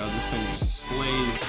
This thing just slays.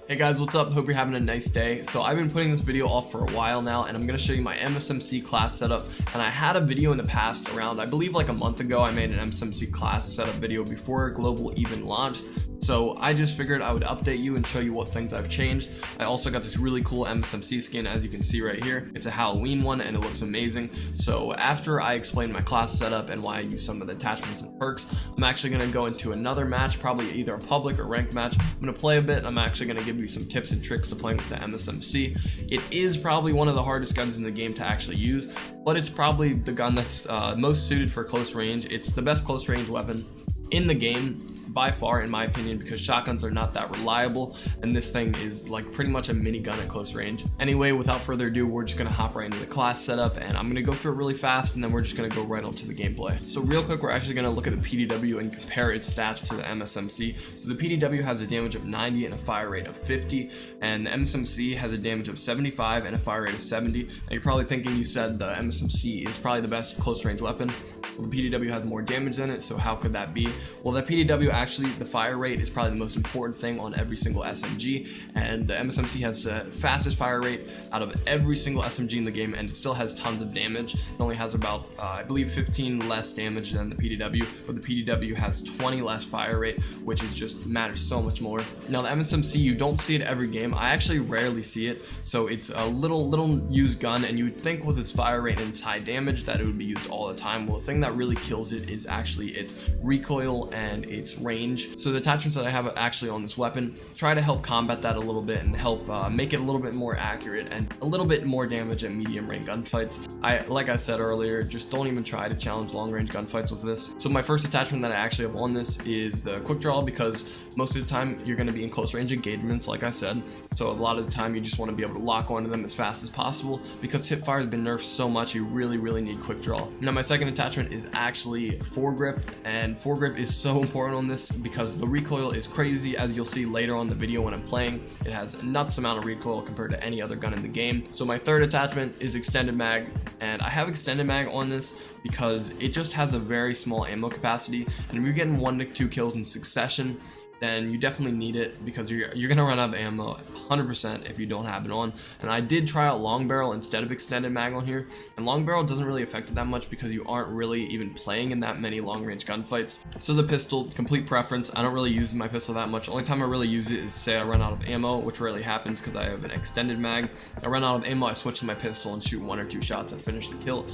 Hey guys, what's up? Hope you're having a nice day. So I've been putting this video off for a while now, and I'm going to show you my MSMC class setup. And I had a video in the past around, I believe like a month ago, I made an MSMC class setup video before Global even launched. So I just figured I would update you and show you what things I've changed. I also got this really cool MSMC skin, as you can see right here. It's a Halloween one and it looks amazing. So after I explain my class setup and why I use some of the attachments and perks, I'm actually going to go into another match, probably either a public or ranked match. I'm going to play a bit and I'm actually going to give you some tips and tricks to playing with the MSMC. It is probably one of the hardest guns in the game to actually use, but it's probably the gun that's most suited for close range. It's the best close range weapon in the game by far, in my opinion, because shotguns are not that reliable, and this thing is like pretty much a minigun at close range. Anyway, without further ado, we're just gonna hop right into the class setup, and I'm gonna go through it really fast, and then we're just gonna go right onto the gameplay. So real quick, we're actually gonna look at the PDW and compare its stats to the MSMC. So the PDW has a damage of 90 and a fire rate of 50, and the MSMC has a damage of 75 and a fire rate of 70. And you're probably thinking, you said the MSMC is probably the best close range weapon. Well, the PDW has more damage than it, so how could that be? Well, the PDW actually, the fire rate is probably the most important thing on every single SMG, and the MSMC has the fastest fire rate out of every single SMG in the game, and it still has tons of damage. It only has about, I believe, 15 less damage than the PDW, but the PDW has 20 less fire rate, which is just matters so much more. Now, the MSMC, you don't see it every game. I actually rarely see it, so it's a little used gun, and you would think with its fire rate and its high damage that it would be used all the time. Well, the thing that really kills it is actually its recoil and its range. So the attachments that I have actually on this weapon try to help combat that a little bit and help make it a little bit more accurate and a little bit more damage at medium range gunfights. Like I said earlier, just don't even try to challenge long range gunfights with this. So my first attachment that I actually have on this is the quick draw, because most of the time you're going to be in close range engagements, like I said. So a lot of the time you just want to be able to lock onto them as fast as possible, because hipfire has been nerfed so much, you really need quick draw. Now my second attachment is actually foregrip, and foregrip is so important on this because the recoil is crazy, as you'll see later on in the video when I'm playing. It has a nuts amount of recoil compared to any other gun in the game. So my third attachment is extended mag, and I have extended mag on this because it just has a very small ammo capacity, and if you're getting 1 to 2 kills in succession, then you definitely need it, because you're gonna run out of ammo 100% if you don't have it on. And I did try out long barrel instead of extended mag on here, and long barrel doesn't really affect it that much because you aren't really even playing in that many long range gunfights. So the pistol, complete preference. I don't really use my pistol that much. The only time I really use it is say I run out of ammo, which rarely happens because I have an extended mag. I run out of ammo, I switch to my pistol and shoot 1 or 2 shots and finish the kill.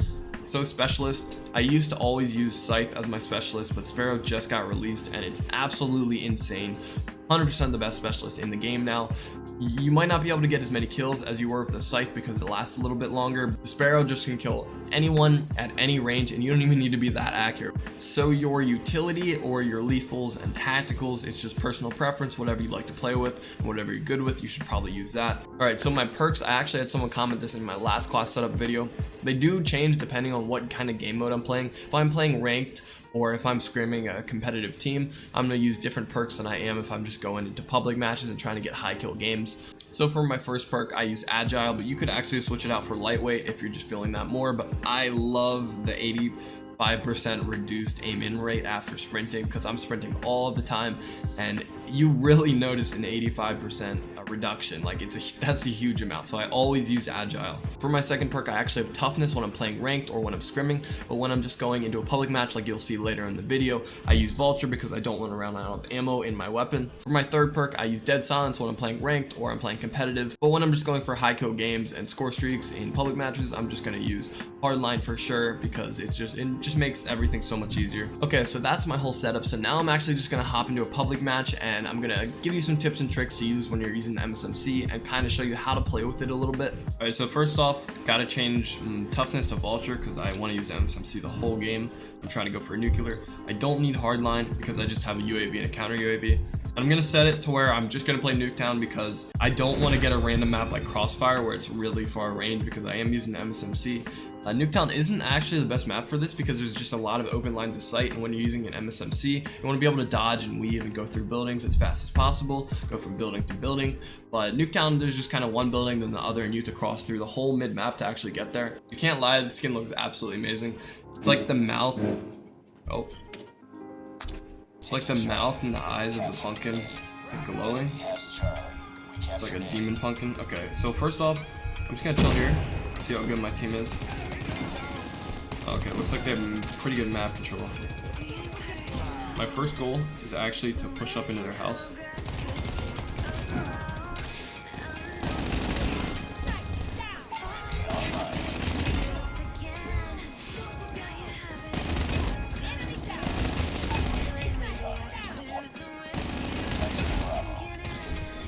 So specialist, I used to always use Scythe as my specialist, but Sparrow just got released and it's absolutely insane. 100% the best specialist in the game now. You might not be able to get as many kills as you were with the Scythe because it lasts a little bit longer. The Sparrow just can kill anyone at any range, and you don't even need to be that accurate. So your utility or your lethals and tacticals, it's just personal preference. Whatever you like to play with and whatever you're good with, you should probably use that. Alright, so my perks, I actually had someone comment this in my last class setup video. They do change depending on what kind of game mode I'm playing. If I'm playing ranked, or if I'm scrimming a competitive team, I'm going to use different perks than I am if I'm just going into public matches and trying to get high kill games. So for my first perk, I use agile, but you could actually switch it out for lightweight if you're just feeling that more. But I love the 85% reduced aim in rate after sprinting, because I'm sprinting all the time, and you really notice an 85% reduction. Like that's a huge amount, so I always use agile. For my second perk, I actually have toughness when I'm playing ranked or when I'm scrimming, but when I'm just going into a public match like you'll see later in the video, I use vulture because I don't want to run out of ammo in my weapon. For my third perk, I use dead silence when I'm playing ranked or I'm playing competitive, but when I'm just going for high kill games and score streaks in public matches, I'm just going to use hardline for sure, because it just makes everything so much easier. Okay, so that's my whole setup. So now I'm actually just going to hop into a public match, and I'm going to give you some tips and tricks to use when you're using the MSMC and kind of show you how to play with it a little bit. Alright, so first off, gotta change toughness to vulture because I want to use the MSMC the whole game. I'm trying to go for a nuclear. I don't need hardline because I just have a UAV and a counter UAV. And I'm gonna set it to where I'm just gonna play Nuketown because I don't want to get a random map like Crossfire where it's really far range, because I am using the MSMC. Nuketown isn't actually the best map for this because there's just a lot of open lines of sight, and when you're using an MSMC, you want to be able to dodge and weave and go through buildings as fast as possible, go from building to building. But Nuketown, there's just kind of one building then the other, and you have to cross through the whole mid-map to actually get there. You can't lie, the skin looks absolutely amazing. It's like the mouth. Oh. It's like the mouth and the eyes of the pumpkin like glowing. It's like a demon pumpkin. Okay, so first off, I'm just gonna chill here, see how good my team is. Okay, looks like they have pretty good map control. My first goal is actually to push up into their house.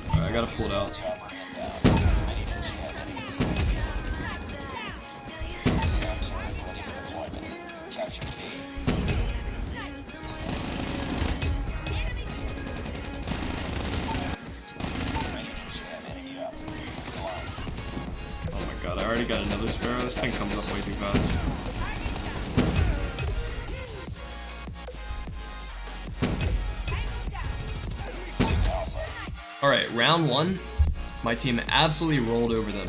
Alright, I gotta pull it out. God, I already got another sparrow. This thing comes up way too fast. Alright, round one. My team absolutely rolled over them.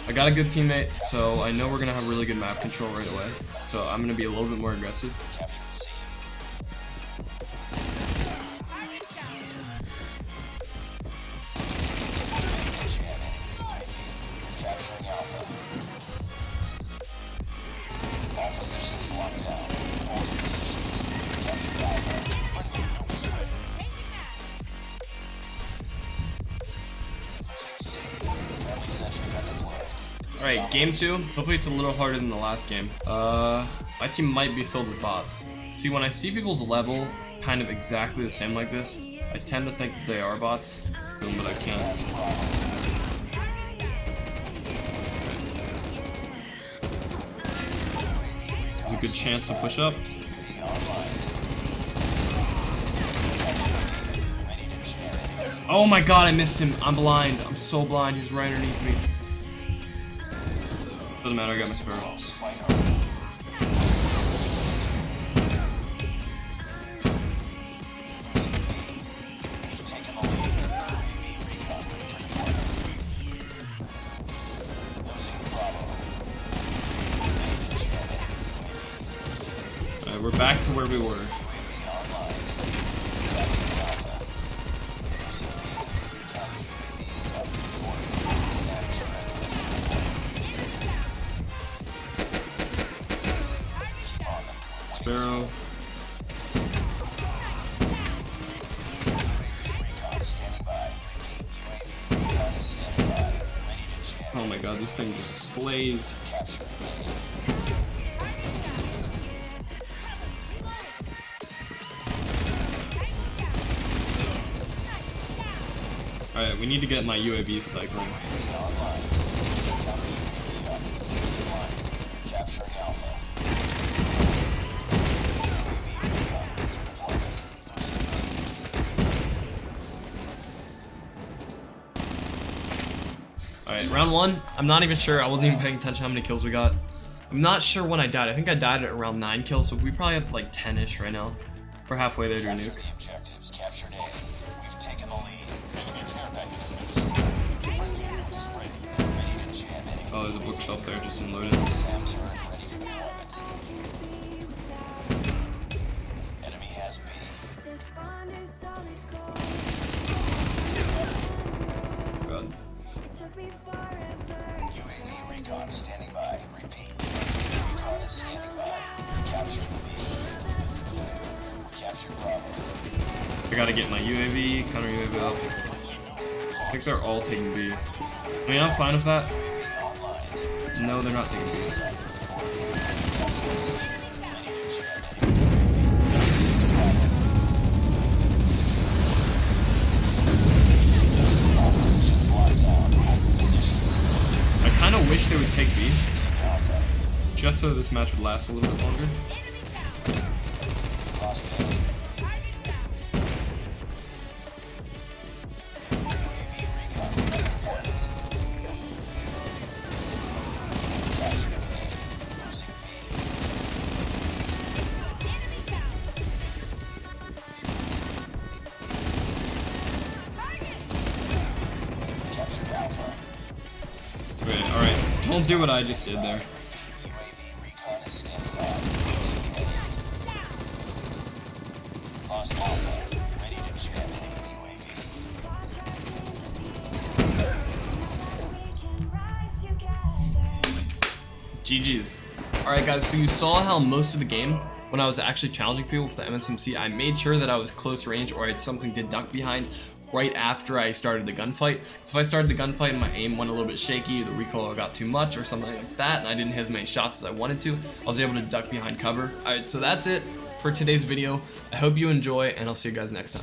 I got a good teammate, so I know we're gonna have really good map control right away. So I'm gonna be a little bit more aggressive. Alright, game 2. Hopefully it's a little harder than the last game. My team might be filled with bots. See, when I see people's level kind of exactly the same like this, I tend to think that they are bots, but I can't. There's a good chance to push up. Oh my god, I missed him. I'm blind. I'm so blind. He's right underneath me. Doesn't matter, I got my sparrow. Alright, we're back to where we were. Sparrow. Oh my god, this thing just slays. Alright, we need to get my UAV cycling. Alright, round 1, I'm not even sure, I wasn't even paying attention how many kills we got. I'm not sure when I died, I think I died at around 9 kills, so we probably have like 10-ish right now. We're halfway there to a nuke. Oh, there's a bookshelf there, just unloaded. God. UAV recon standing by. Repeat. Recon is standing by. Capture the lead. We captured Bravo. I gotta get my UAV, counter UAV up. I think they're all taking B. I mean, I'm fine with that. No, they're not taking B. I kind of wish they would take B, just so this match would last a little bit longer. Wait, alright, don't do what I just did there. GG's. Alright guys, so you saw how most of the game, when I was actually challenging people with the MSMC, I made sure that I was close range or I had something to duck behind right after I started the gunfight. So if I started the gunfight and my aim went a little bit shaky, the recoil got too much or something like that, and I didn't hit as many shots as I wanted to, I was able to duck behind cover. Alright, so that's it for today's video. I hope you enjoy, and I'll see you guys next time.